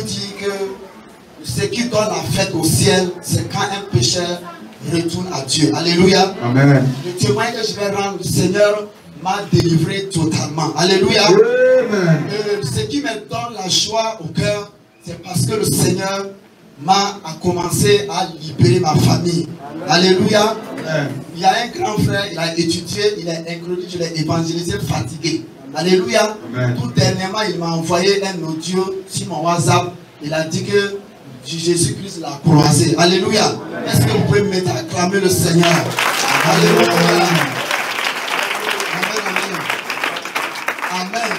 dit que ce qui donne la fête au ciel, c'est quand un pécheur retourne à Dieu. Alléluia. Amen. Le témoignage que je vais rendre, le Seigneur m'a délivré totalement. Alléluia. Amen. Ce qui me donne la joie au cœur, c'est parce que le Seigneur m'a commencé à libérer ma famille. Alléluia. Amen. Il y a un grand frère, il a étudié, il est incroyable, je l'ai évangélisé, fatigué. Alléluia. Amen. Tout dernièrement, il m'a envoyé un audio sur mon WhatsApp. Il a dit que Jésus-Christ l'a croisé. Alléluia. Est-ce que vous pouvez m'aider à acclamer le Seigneur? Alléluia. Amen, amen.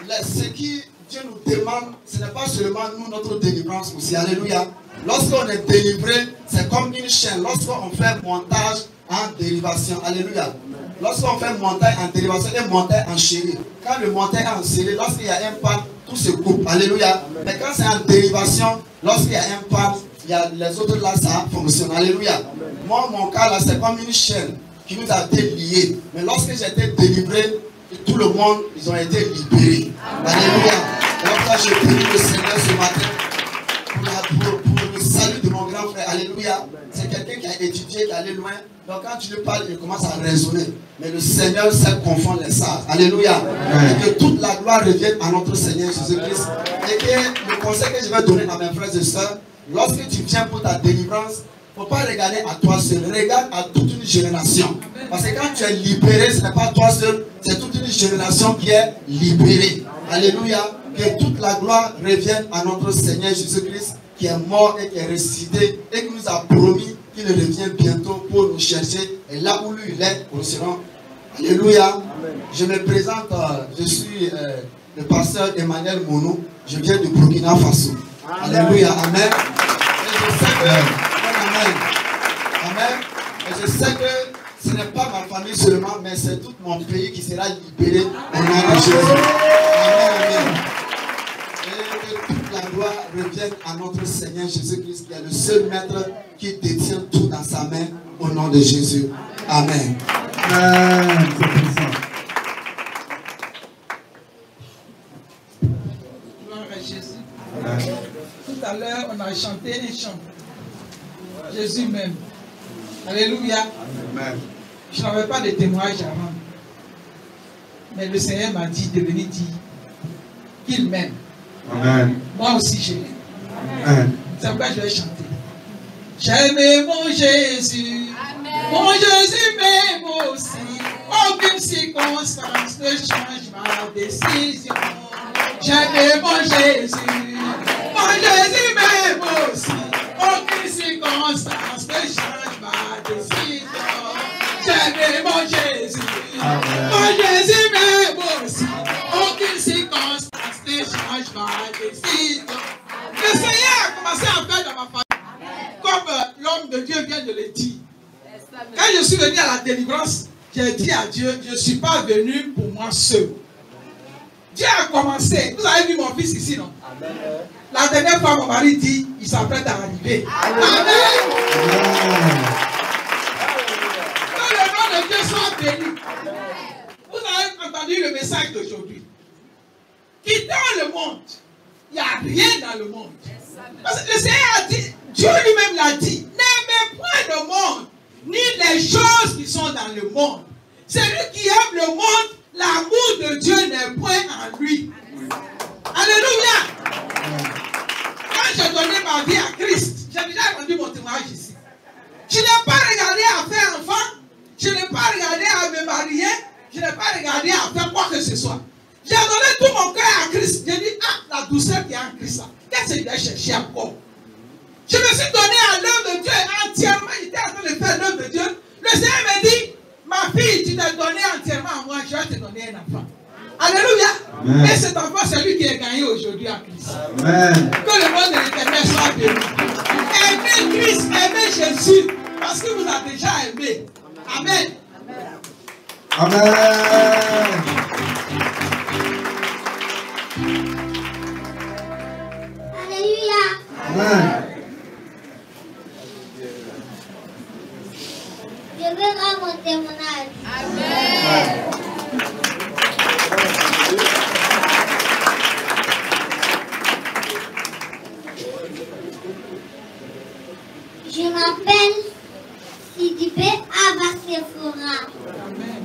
Amen. Ce qui Dieu nous demande, ce n'est pas seulement nous, notre délivrance aussi. Alléluia. Lorsqu'on est délivré, c'est comme une chaîne. Lorsqu'on fait montage en dérivation. Alléluia. Lorsqu'on fait montage en dérivation et montage en série. Quand le montage est en série, lorsqu'il y a un pas, tout se coupe. Alléluia. Mais quand c'est en dérivation, lorsqu'il y a un pas, il y a les autres là, ça fonctionne. Alléluia. Moi, mon cas là, c'est comme une chaîne qui nous a été liée. Mais lorsque j'ai été délivré, tout le monde, ils ont été libérés. Alléluia. Donc là, je prie le Seigneur ce matin pour le salut de mon grand frère. Alléluia. C'est quelqu'un qui a étudié, qui est allé loin. Donc quand tu lui parles, il commence à raisonner. Mais le Seigneur sait confondre les sages. Alléluia. Et que toute la gloire revienne à notre Seigneur Jésus-Christ. Et que le conseil que je vais donner à mes frères et sœurs, lorsque tu viens pour ta délivrance, il ne faut pas regarder à toi seul. Regarde à toute une génération. Parce que quand tu es libéré, ce n'est pas toi seul, c'est toute une génération qui est libérée. Alléluia. Que toute la gloire revienne à notre Seigneur Jésus-Christ, qui est mort et qui est ressuscité et qui nous a promis qu'il revient bientôt pour nous chercher. Et là où lui il est, nous serons. Alléluia. Amen. Je me présente, je suis le pasteur Emmanuel Mono. Je viens du Burkina Faso. Amen. Alléluia. Amen. Et je sais que, amen. Amen. Et je sais que ce n'est pas ma famille seulement, mais c'est tout mon pays qui sera libéré au nom de Jésus. Amen. Amen. Et que toute la gloire revienne à notre Seigneur Jésus-Christ, qui est le seul maître qui détient tout dans sa main, au nom de Jésus. Amen. Amen. Gloire à Jésus. Amen. Tout à l'heure, on a chanté un chant. Jésus m'aime. Alléluia. Amen. Je n'avais pas de témoignage avant. Mais le Seigneur m'a dit de venir dire qu'il m'aime. Amen. Moi aussi, je l'aime. C'est pourquoi je vais chanter. J'aime mon Jésus. Amen. Mon Jésus m'aime aussi. Aucune circonstance ne change ma décision. J'aime mon Jésus. Mon Jésus m'aime aussi. Aucune circonstance ne change ma décision. J'aime mon Jésus. Amen. Mon Jésus m'aime aussi. Aucune circonstance ne change ma décision. Le Seigneur a commencé à faire dans ma famille. Comme l'homme de Dieu vient de le dire. Quand je suis venu à la délivrance, j'ai dit à Dieu, je ne suis pas venu pour moi seul. Dieu a commencé. Vous avez vu mon fils ici, non? Amen. La dernière fois, mon mari dit, il s'apprête à arriver. Amen. Amen. Que le nom de Dieu soit béni. Vous avez entendu le message d'aujourd'hui. Quittant le monde, il n'y a rien dans le monde. Parce que le Seigneur a dit, Dieu lui-même l'a dit, n'aimez point le monde, ni les choses qui sont dans le monde. Celui qui aime le monde, l'amour de Dieu n'est point en lui. Alléluia. Quand j'ai donné ma vie à Christ, j'ai déjà rendu mon témoignage ici. Je n'ai pas regardé à faire enfant, je n'ai pas regardé à me marier, je n'ai pas regardé à faire quoi que ce soit. J'ai donné tout mon cœur à Christ. J'ai dit, ah, la douceur qui est en Christ, qu'est-ce que je vais chercher encore? Je me suis donné à l'œuvre de Dieu entièrement. J'étais en train de faire l'œuvre de Dieu. Le Seigneur me dit, ma fille, tu t'es donné entièrement à moi, je vais te donner un enfant. Alléluia. Amen. Et cet enfant, c'est lui qui est gagné aujourd'hui à Christ. Amen. Que le monde de l'Éternel soit béni. Aimez Christ, aimez Jésus, parce qu'il vous a déjà aimé. Amen. Amen. Alléluia. Amen. Je veux rendre mon témoignage. Amen. m'appelle Sidibé Abba Sephora. Amen.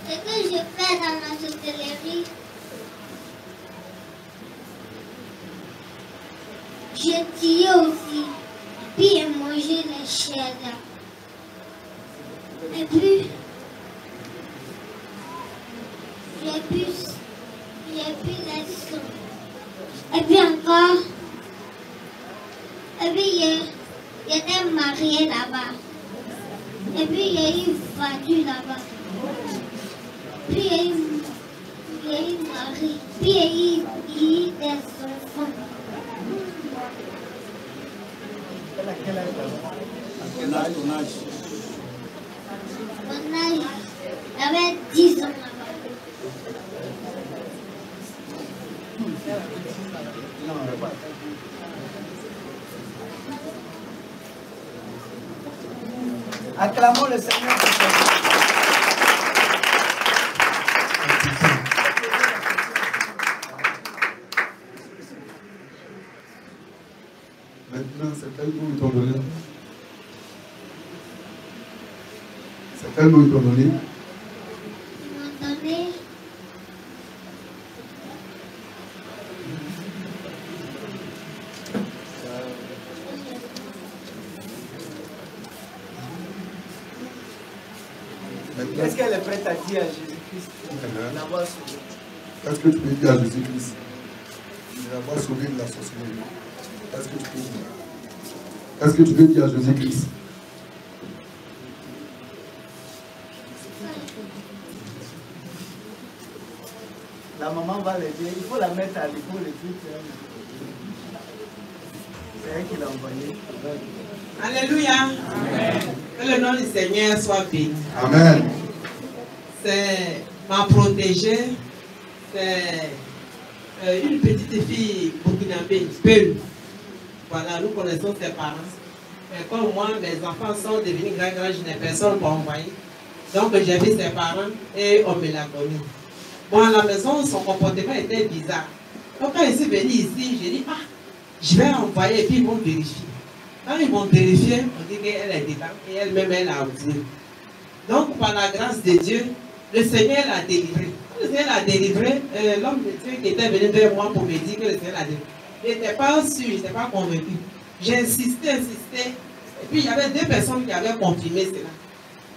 Ce que je fais dans la sorcellerie, j'ai tiré aussi, puis j'ai mangé les chairs. Et puis, j'ai pu les sons. Et puis encore, et puis j'étais mariée là-bas. Et puis il y a eu une voiture là-bas. Puis il y a eu un mari. Puis il y a eu des enfants. Quel âge ton âge? Mon âge, j'avais 10 ans là-bas. Acclamons le Seigneur pour sa vie. Maintenant, c'est quel nom ils t'ont donné? C'est quel nom ils t'ont donné? Ils m'ont donné Qu'est-ce qu'elle est prête à dire à Jésus-Christ? L'avoir sauvé. Qu'est-ce que tu peux dire à Jésus-Christ? De l'avoir sauvé de la sorcellerie. Qu'est-ce que tu peux dire? Qu'est-ce que tu peux dire à Jésus-Christ? La maman va le dire. Il faut la mettre à l'épaule et tout. C'est elle qui l'a envoyé. Alléluia. Amen. Que le nom du Seigneur soit béni. Amen. C'est ma protégée. C'est une petite fille burkinabé, Peul. Voilà, nous connaissons ses parents. Mais comme moi, mes enfants sont devenus grands, je n'ai personne pour envoyer. Donc j'ai vu ses parents et on me l'a connu. Bon, à la maison, son comportement était bizarre. Donc quand je suis venu ici, j'ai dit, je vais envoyer et puis ils vont vérifier. Quand ils vont vérifier, on dit qu'elle est dedans et elle-même elle a oublié. Donc par la grâce de Dieu, le Seigneur l'a délivré. Quand le Seigneur l'a délivré, l'homme de Dieu qui était venu vers moi pour me dire que le Seigneur l'a délivré, je n'étais pas sûr, je n'étais pas convaincu. J'ai insisté. Et puis il y avait deux personnes qui avaient confirmé cela.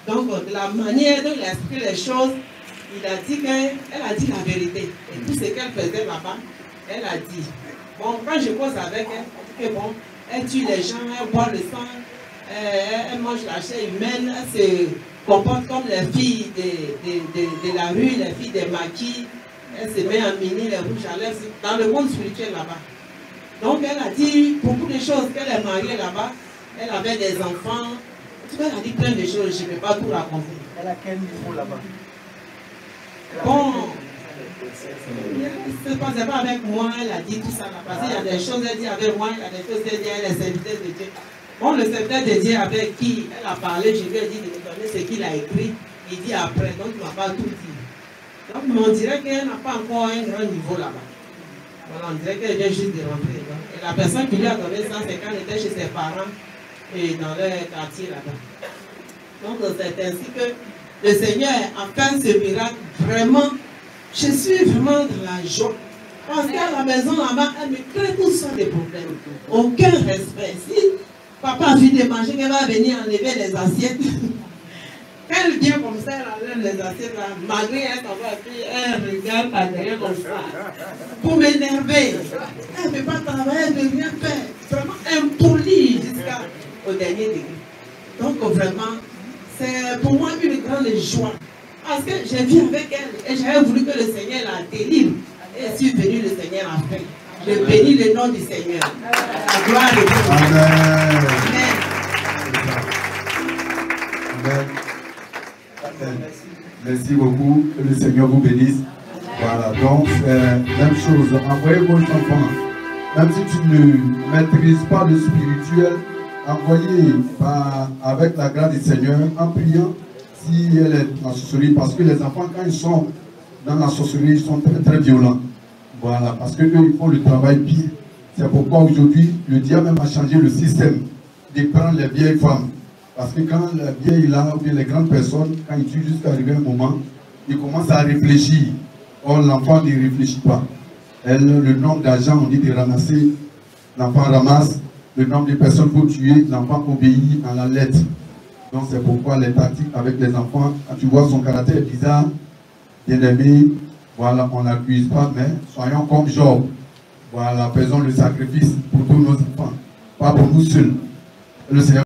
Donc de la manière dont il a expliqué les choses, il a dit qu'elle a dit la vérité. Et tout ce qu'elle faisait là-bas, elle a dit. Bon, quand je cause avec elle, elle dit que bon, elle tue les gens, elle boit le sang, elle mange la chair humaine, elle se comporte comme les filles de la rue, les filles des maquis, elle se met en mini, les rouges à lèvres, dans le monde spirituel là-bas. Donc elle a dit beaucoup de choses, qu'elle est mariée là-bas, elle avait des enfants, elle a dit plein de choses, je ne peux pas tout raconter. Elle a quel niveau là-bas? Bon, elle ne se passait pas avec moi, elle a dit tout ça là, parce qu'il y a des choses elle dit avec moi, il y a des choses elle dit avec les serviteurs de Dieu. Bon, le serviteur de Dieu avec qui elle a parlé, je lui ai dit de me donner ce qu'il a écrit, il dit après, donc il ne m'a pas tout dit. Donc on dirait qu'elle n'a pas encore un grand niveau là-bas. Voilà, on dirait qu'elle vient juste de rentrer. Et la personne qui lui a donné ça, c'est quand elle était chez ses parents et dans leur quartier là-bas. Donc c'est ainsi que le Seigneur a fait ce miracle. Vraiment, je suis vraiment dans la joie. Parce qu'à la maison là-bas, elle me crée tout ça des problèmes. Aucun respect. Si papa a fini de manger, qu'elle va venir enlever les assiettes. Quand elle vient comme ça, elle enlève les assiettes là, malgré elle s'en va, puis elle regarde par derrière comme ça. Pour m'énerver. Elle ne peut pas travailler, elle ne veut rien faire. Vraiment impolie jusqu'au dernier degré. Donc vraiment, c'est pour moi une grande joie. Parce que j'ai vu avec elle et j'avais voulu que le Seigneur la délivre. Et je suis venu, le Seigneur a fait. Je bénis le nom du Seigneur. La gloire de Dieu. Amen. Amen. Amen. Merci beaucoup. Que le Seigneur vous bénisse. Voilà. Donc, même chose. Envoyez vos enfants. Même si tu ne maîtrises pas le spirituel, envoyez avec la grâce du Seigneur en priant si elle est en sorcellerie. Parce que les enfants, quand ils sont dans la sorcellerie, ils sont très très violents. Voilà, parce qu'eux, ils font le travail bien. C'est pourquoi aujourd'hui, le diable même a changé le système de prendre les vieilles femmes. Parce que quand les vieilles là, ou bien les grandes personnes, quand ils tuent jusqu'à arriver un moment, ils commencent à réfléchir. Or, l'enfant ne réfléchit pas. Le nombre d'argent, on dit de ramasser, l'enfant ramasse. Le nombre de personnes qu'il faut tuer, l'enfant obéit à la lettre. Donc c'est pourquoi les tactiques avec les enfants, quand tu vois son caractère bizarre, bien aimé, voilà, on n'accuse pas, mais soyons comme Job. Voilà, faisons le sacrifice pour tous nos enfants, pas pour nous seuls. Le Seigneur